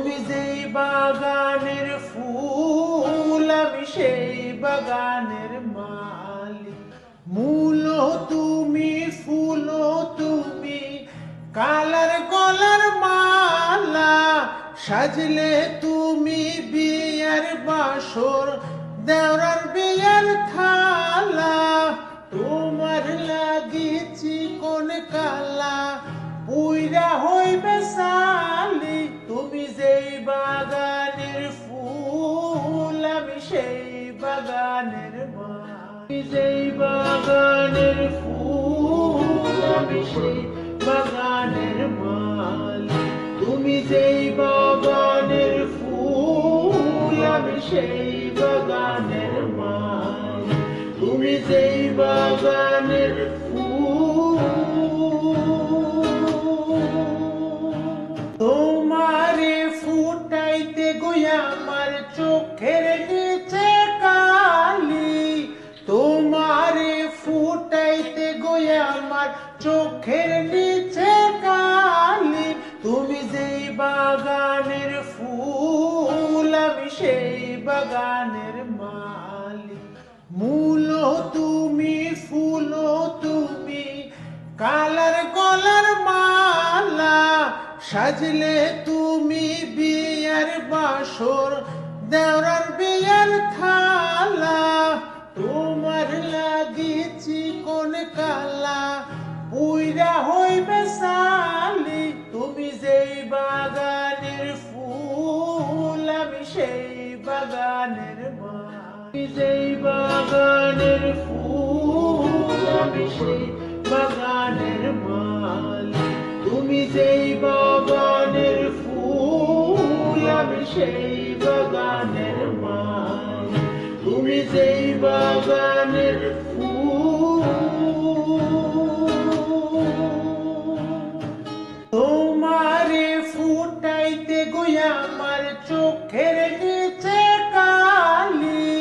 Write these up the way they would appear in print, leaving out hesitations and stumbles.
তুমি যেই বাগানের ফুল আমি সেই বাগানের মালিক। মূল তুমি, ফুল তুমি, কালার গলার মালা, সাজলে তুমি বিয়ার বাসর, দেওরার বিয়ার থালা। তোমার লাগিছি কোন কালা, পুইরা হইবে সালি। তুমি যেই বাগানের ফুল আমি সেই বাগানের মালি। যেই বাগানের ফুল আমি সেই বাগানের মালি। তুমি যেই বাগানের ফুল আমি সেই বাগানের মালি। তুমি যেই বাগানের ফুল। তোমারে ফুটাইতে গইয়া আমার চোখের নিচে কালি। তোমারে ফুটাইতে গইয়া আমার চোখের নিচে কালি। তুমি যেই বাগানের ফুল আমি সেই বাগানের মালি। মূল তুমি, ফুল তুমি, কালার গলার মালা, সাজলে তুমি বিয়ার বাসর, দেওরার বিয়ার থালা। তোমার লাগিছি কোন কালা, পুইরা হইবে সালি। তুমি যেই বাগানের ফুল আমি সেই বাগানের মালি। যেই বাগানের ফুল আমি সেই বাগানের মালি। তুমি যেই বাগানের ফুল আমি সেই বাগানের মালি। তুমি যেই বাগানের ফুল। তোমারে ফুটাইতে গইয়া আমার চোখের নিচে কালি।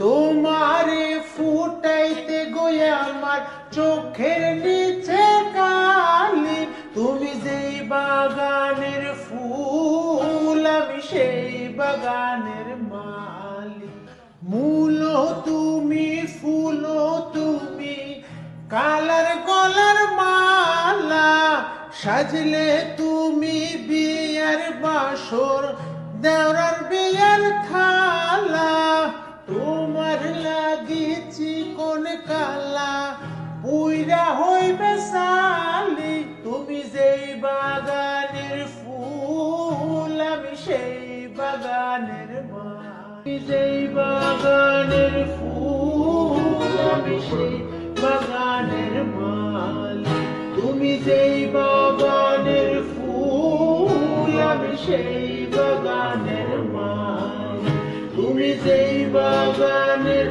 তোমারে ফুটাইতে গইয়া আমার চোখের নিচে কালি। তুমি যেই বাগানের ফুল আমি সেই বাগানের মালি। মূল তুমি, ফুল তুমি, কালার গলার মালা, সাজলে তুমি বিয়ার বাসর, দেওরার বিয়ার থালা। তোমার লাগিছি কোন কালা, পুইরা হইবে সালি। তুমি যেই বাগানের ফুল আমি সেই বাগানের মালি। যেই বাগানের ফুল আমি সেই বাগানের মালি। তুমি যেই বাগানের ফুল আমি সেই বাগানের মালি। তুমি যেই বাগানের